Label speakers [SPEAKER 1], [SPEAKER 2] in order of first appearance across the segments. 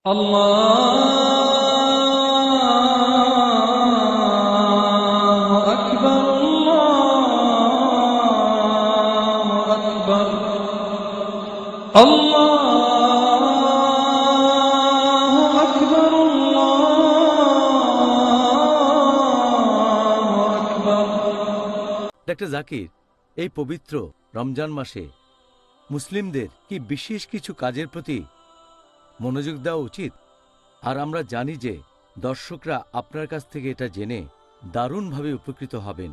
[SPEAKER 1] الله أكبر الله أكبر الله أكبر الله أكبر।
[SPEAKER 2] Doctor Zakir, এই পবিত্র রমজান মাসে মুসলিমদের কি বিশেষ কিছু কাজের প্রতি মনোযোগ দেওয়া উচিত? আর আমরা জানি যে দর্শকরা আপনার কাছ থেকে এটা জেনে দারুণভাবে উপকৃত হবেন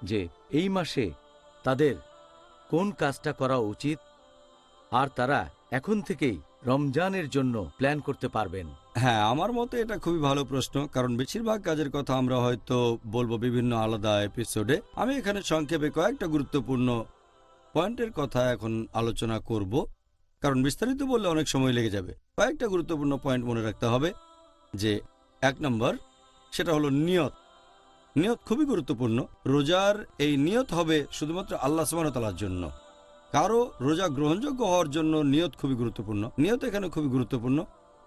[SPEAKER 2] যে এই মাসে তাদের কোন কাজটা করা উচিত, আর তারা এখন থেকেই রমজানের জন্য প্ল্যান করতে পারবেন।
[SPEAKER 3] হ্যাঁ, আমার মতে এটা খুবই ভালো প্রশ্ন, কারণ বেশিরভাগ কাজের কথা আমরা হয়তো বলবো বিভিন্ন আলাদা এপিসোডে। আমি এখানে সংক্ষেপে কয়েকটা গুরুত্বপূর্ণ পয়েন্টের কথা এখন আলোচনা করব, কারণ বিস্তারিত বললে অনেক সময় লেগে যাবে। কয়েকটা গুরুত্বপূর্ণ পয়েন্ট মনে রাখতে হবে। যে 1 নম্বর, সেটা হলো নিয়ত। নিয়ত খুবই গুরুত্বপূর্ণ। রোজার এই নিয়ত হবে শুধুমাত্র আল্লাহ সুবহানাহু ওয়া তাআলার জন্য। কারো রোজা গ্রহণযোগ্য হওয়ার জন্য নিয়ত খুবই গুরুত্বপূর্ণ। নিয়ত এখানে খুবই গুরুত্বপূর্ণ,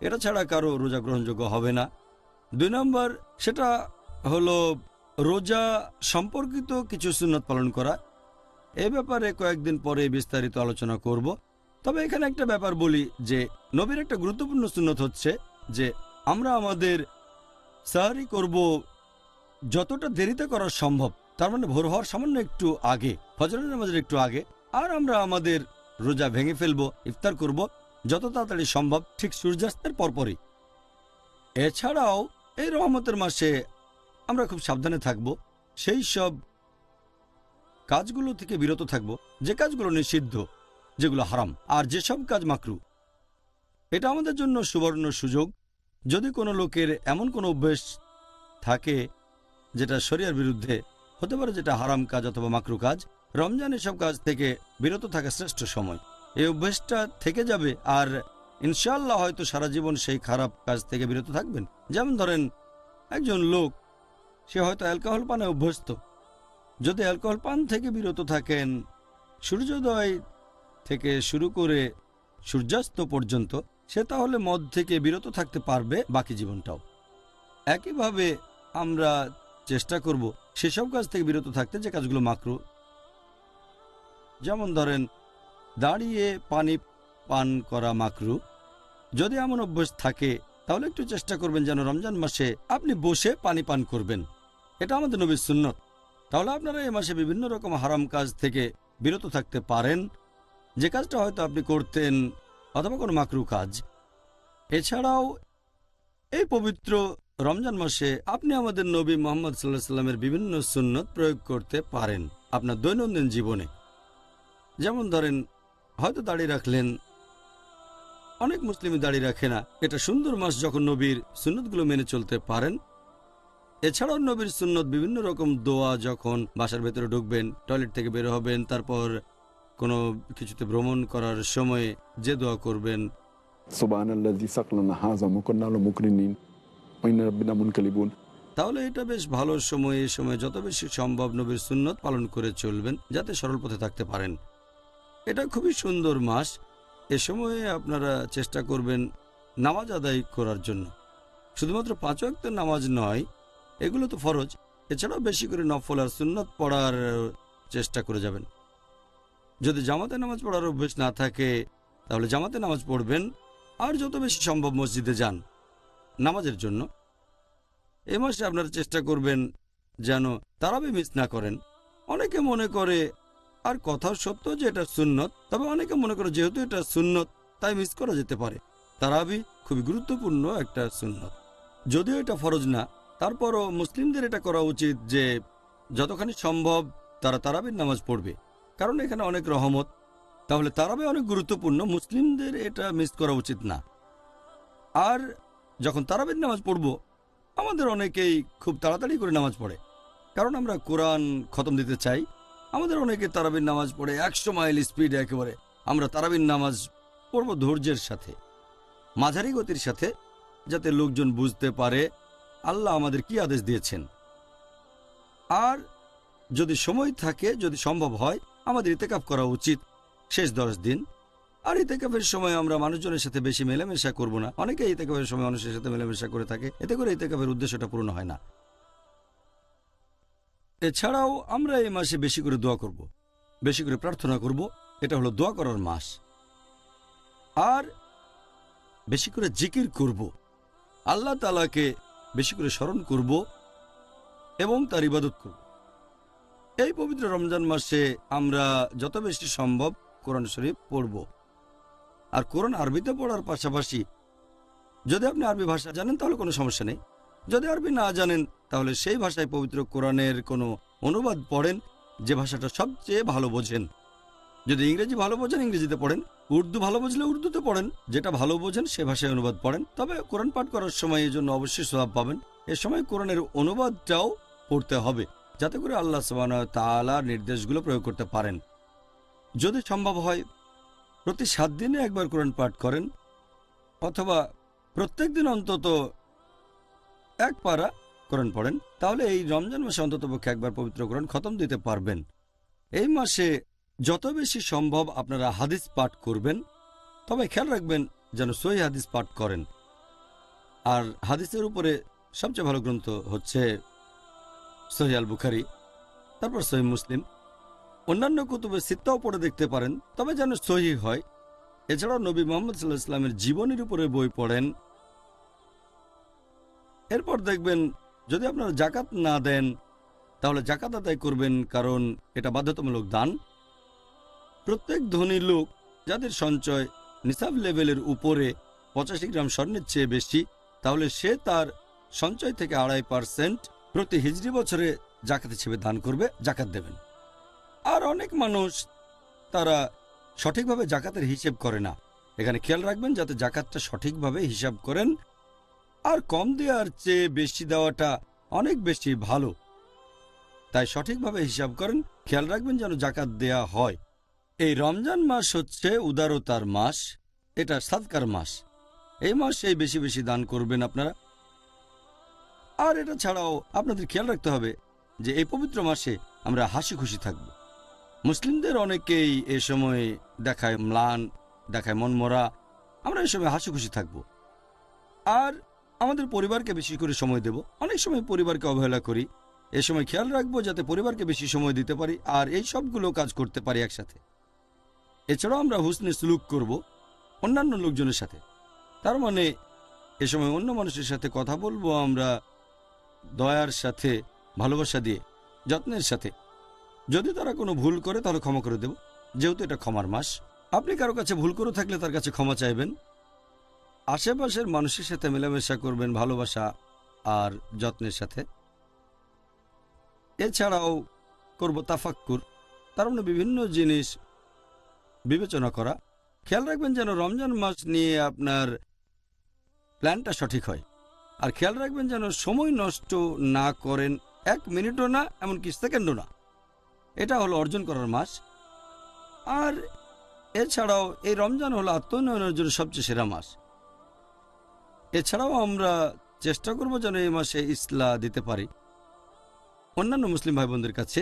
[SPEAKER 3] এটা ছাড়া কারো রোজা গ্রহণযোগ্য হবে না। 2 নম্বর, সেটা হলো রোজা সম্পর্কিত কিছু সুন্নত পালন করা। এ ব্যাপারে কয়েকদিন পরে বিস্তারিত আলোচনা করব। তবে এখানে একটা ব্যাপার বলি যে নবীর একটা গুরুত্বপূর্ণ সুন্নত হচ্ছে যে আমরা আমাদের সাহরি করব যতটা দেরিতে করা সম্ভব, তার মানে ভোর হওয়ার সামান্য একটু আগে, ফজরের নামাজের একটু আগে। আর আমরা আমাদের রোজা ভেঙে ফেলবো, ইফতার করব যত তাড়াতাড়ি সম্ভব, ঠিক সূর্যাস্তের পরপরই। এছাড়াও এই রহমতের মাসে আমরা খুব সাবধানে থাকব, সেই সব কাজগুলো থেকে বিরত থাকব যে কাজগুলো নিষিদ্ধ, যেগুলো হারাম, আর যেসব কাজ মাকরু। এটা আমাদের জন্য সুবর্ণ সুযোগ। যদি কোনো লোকের এমন কোনো অভ্যেস থাকে যেটা শরিয়ার বিরুদ্ধে হতে পারে, যেটা হারাম কাজ অথবা মাকরু কাজ, রমজান এসব কাজ থেকে বিরত থাকা শ্রেষ্ঠ সময়। এই অভ্যেসটা থেকে যাবে আর ইনশাআল্লাহ হয়তো সারা জীবন সেই খারাপ কাজ থেকে বিরত থাকবেন। যেমন ধরেন একজন লোক, সে হয়তো অ্যালকোহল পানে অভ্যস্ত। যদি অ্যালকোহল পান থেকে বিরত থাকেন সূর্যোদয় থেকে শুরু করে সূর্যাস্ত পর্যন্ত, সে তাহলে মদ থেকে বিরত থাকতে পারবে বাকি জীবনটাও। একইভাবে আমরা চেষ্টা করব সেসব কাজ থেকে বিরত থাকতে যে কাজগুলো মাকরু। যেমন ধরেন দাঁড়িয়ে পানি পান করা মাকরু। যদি এমন অভ্যাস থাকে তাহলে একটু চেষ্টা করবেন যেন রমজান মাসে আপনি বসে পানি পান করবেন। এটা আমাদের নবীর সুন্নত। তাহলে আপনারা এই মাসে বিভিন্ন রকম হারাম কাজ থেকে বিরত থাকতে পারেন, যে কাজটা হয়তো আপনি করতেন, অথবা কোনো মাকরু কাজ। এছাড়াও এই পবিত্র রমজান মাসে আপনি আমাদের নবী মুহাম্মদ সাল্লাল্লাহু আলাইহি সাল্লামের বিভিন্ন সুন্নত প্রয়োগ করতে পারেন আপনার দৈনন্দিন জীবনে। যেমন ধরেন হয়তো দাড়ি রাখলেন, অনেক মুসলিমই দাড়ি রাখে না। এটা সুন্দর মাস যখন নবীর সুন্নতগুলো মেনে চলতে পারেন। এছাড়াও নবীর সুন্নত বিভিন্ন রকম দোয়া, যখন বাসার ভেতরে ঢুকবেন, টয়লেট থেকে বের হবেন, তারপর কোনো কিছুতে ভ্রমণ করার সময় যে দোয়া করবেন,
[SPEAKER 4] সুবহানাল্লাযী সাকলানা হাযা ওয়া কুন্না লাহু মুকরিনিন ওয়া ইন্না রাব্বিনা মুনকালিবুন।
[SPEAKER 3] তাহলে এটা বেশ ভালো সময়। এই সময় যত বেশি সম্ভব নবীর সুন্নত পালন করে চলবেন যাতে সরল পথে থাকতে পারেন। এটা খুবই সুন্দর মাস। এ সময়ে আপনারা চেষ্টা করবেন নামাজ আদায় করার জন্য। শুধুমাত্র 5 ওয়াক্তের নামাজ নয়, এগুলো তো ফরজ, এছাড়াও বেশি করে নফল আর সুন্নত পড়ার চেষ্টা করে যাবেন। যদি জামাতে নামাজ পড়ার অভ্যেস না থাকে তাহলে জামাতে নামাজ পড়বেন, আর যত বেশি সম্ভব মসজিদে যান নামাজের জন্য। এ মাসে আপনারা চেষ্টা করবেন যেন তারাবি মিস না করেন। অনেকে মনে করে, আর কথাও সত্য যে এটা সুন্নত, তবে অনেকে মনে করে যেহেতু এটা সুন্নত তাই মিস করা যেতে পারে। তারাবি খুবই গুরুত্বপূর্ণ একটা সুন্নত, যদিও এটা ফরজ না। তারপরও মুসলিমদের এটা করা উচিত যে যতখানি সম্ভব তারা তারাবির নামাজ পড়বে, কারণ এখানে অনেক রহমত। তাহলে তারাবি অনেক গুরুত্বপূর্ণ, মুসলিমদের এটা মিস করা উচিত না। আর যখন তারাবির নামাজ পড়ব, আমাদের অনেকেই খুব তাড়াতাড়ি করে নামাজ পড়ে, কারণ আমরা কোরআন খতম দিতে চাই। আমাদের অনেকে তারাবির নামাজ পড়ে 100 মাইল স্পিডে একেবারে। আমরা তারাবির নামাজ পড়ব ধৈর্যের সাথে, মাঝারি গতির সাথে, যাতে লোকজন বুঝতে পারে আল্লাহ আমাদের কি আদেশ দিয়েছেন। আর যদি সময় থাকে, যদি সম্ভব হয়, আমাদের ইতিকাফ করা উচিত শেষ 10 দিন। আর ইতিকাফের সময় আমরা মানুষজনের সাথে বেশি মেলামেশা করব না। অনেকে ইতিকাফের সময় মানুষের সাথে মেলামেশা করে থাকে, এতে করে ইতিকাফের উদ্দেশ্যটা পূর্ণ হয় না। এছাড়াও আমরা এই মাসে বেশি করে দোয়া করব, বেশি করে প্রার্থনা করব। এটা হলো দোয়া করার মাস। আর বেশি করে জিকির করব, আল্লাহ তাআলাকে বেশি করে স্মরণ করব এবং তার ইবাদত করব। এই পবিত্র রমজান মাসে আমরা যত বেশি সম্ভব কোরআন শরীফ পড়ব। আর কোরআন আরবিতে পড়ার পাশাপাশি যদি আপনি আরবি ভাষা জানেন তাহলে কোনো সমস্যা নেই। যদি আরবি না জানেন তাহলে সেই ভাষায় পবিত্র কোরআনের কোনো অনুবাদ পড়েন যে ভাষাটা সবচেয়ে ভালো বোঝেন। যদি ইংরেজি ভালো বোঝেন ইংরেজিতে পড়েন, উর্দু ভালো বুঝলে উর্দুতে পড়েন, যেটা ভালো বোঝেন সে ভাষায় অনুবাদ পড়েন। তবে কোরআন পাঠ করার সময় এই জন্য অবশ্যই সওয়াব পাবেন। এ সময় কোরআনের অনুবাদটাও পড়তে হবে যাতে করে আল্লাহ সুবহানাহু ওয়া তাআলার নির্দেশগুলো প্রয়োগ করতে পারেন। যদি সম্ভব হয় প্রতি 7 দিনে একবার কোরআন পাঠ করেন, অথবা প্রত্যেক দিন অন্তত এক পারা কোরআন পড়েন, তাহলে এই রমজান মাসে অন্ততপক্ষে একবার পবিত্র কোরআন খতম দিতে পারবেন। এই মাসে যত বেশি সম্ভব আপনারা হাদিস পাঠ করবেন, তবে খেয়াল রাখবেন যেন সহিহ হাদিস পাঠ করেন। আর হাদিসের উপরে সবচেয়ে ভালো গ্রন্থ হচ্ছে সহিহ আল বুখারী, তারপর সহিহ মুসলিম। অন্যান্য কুতুবে সিত্তাও পড়ে দেখতে পারেন, তবে যেন সহিহ হয়। এছাড়াও নবী মুহাম্মদ সাল্লাল্লাহু আলাইহি ওয়াসাল্লামের জীবনীর উপরে বই পড়েন। এরপর দেখবেন যদি আপনারা জাকাত না দেন তাহলে জাকাত আদায় করবেন, কারণ এটা বাধ্যতামূলক দান। প্রত্যেক ধনী লোক যাদের সঞ্চয় নিসাব লেভেলের উপরে 85 গ্রাম স্বর্ণের চেয়ে বেশি, তাহলে সে তার সঞ্চয় থেকে 2.5% প্রতি হিজরি বছরে জাকাত হিসেবে দান করবে, জাকাত দেবেন। আর অনেক মানুষ তারা সঠিকভাবে জাকাতের হিসেব করে না। এখানে খেয়াল রাখবেন যাতে জাকাতটা সঠিকভাবে হিসাব করেন। আর কম দেওয়ার চেয়ে বেশি দেওয়াটা অনেক বেশি ভালো, তাই সঠিকভাবে হিসাব করেন। খেয়াল রাখবেন যেন জাকাত দেয়া হয়। এই রমজান মাস হচ্ছে উদারতার মাস, এটা সাদকার মাস। এই মাসে বেশি বেশি দান করবেন আপনারা। আর এটা ছাড়াও আপনাদের খেয়াল রাখতে হবে যে এই পবিত্র মাসে আমরা হাসি খুশি থাকব। মুসলিমদের অনেকেই এ সময় দেখায় ম্লান, দেখায় মনমরা। আমরা এই সময় হাসি খুশি থাকব। আর আমাদের পরিবারকে বেশি করে সময় দেব। অনেক সময় পরিবারকে অবহেলা করি, এ সময় খেয়াল রাখবো যাতে পরিবারকে বেশি সময় দিতে পারি আর এই সবগুলো কাজ করতে পারি একসাথে। এছাড়াও আমরা হুসনে সুলুক করব অন্যান্য লোকজনের সাথে। তার মানে এ সময় অন্য মানুষের সাথে কথা বলবো আমরা দয়ার সাথে, ভালোবাসা দিয়ে, যত্নের সাথে। যদি তারা কোনো ভুল করে তাহলে ক্ষমা করে দেব, যেহেতু এটা ক্ষমার মাস। আপনি কারো কাছে ভুল করে থাকলে তার কাছে ক্ষমা চাইবেন। আশেপাশের মানুষের সাথে মেলামেশা করবেন ভালোবাসা আর যত্নের সাথে। এছাড়াও করব তাফাক্কুর, তার মানে বিভিন্ন জিনিস বিবেচনা করা। খেয়াল রাখবেন যেন রমজান মাস নিয়ে আপনার প্ল্যানটা সঠিক হয়। আর খেয়াল রাখবেন যেন সময় নষ্ট না করেন, 1 মিনিটও না, এমনকি সেকেন্ডও না। এটা হলো অর্জন করার মাস। আর এছাড়াও এই রমজান হলো আত্মোন্নয়নের জন্য সবচেয়ে সেরা মাস। এছাড়াও আমরা চেষ্টা করব যেন এই মাসে ইসলাহ দিতে পারি অন্যান্য মুসলিম ভাই বোনদের কাছে।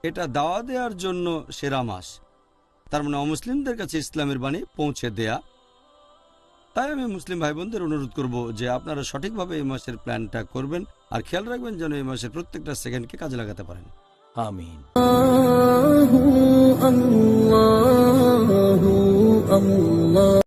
[SPEAKER 3] এটা দাওয়া দেওয়ার জন্য সেরা মাস, তার মানে অমুসলিমদের কাছে ইসলামের বাণী পৌঁছে দেয়া। তাই আমি মুসলিম ভাই বোনদের অনুরোধ করব যে আপনারা সঠিকভাবে এই মাসের প্ল্যানটা করবেন আর খেয়াল রাখবেন যেন এই মাসের প্রত্যেকটা সেকেন্ডকে কাজে লাগাতে পারেন।
[SPEAKER 2] আমিন।
[SPEAKER 5] আল্লাহু আল্লাহু আল্লাহ।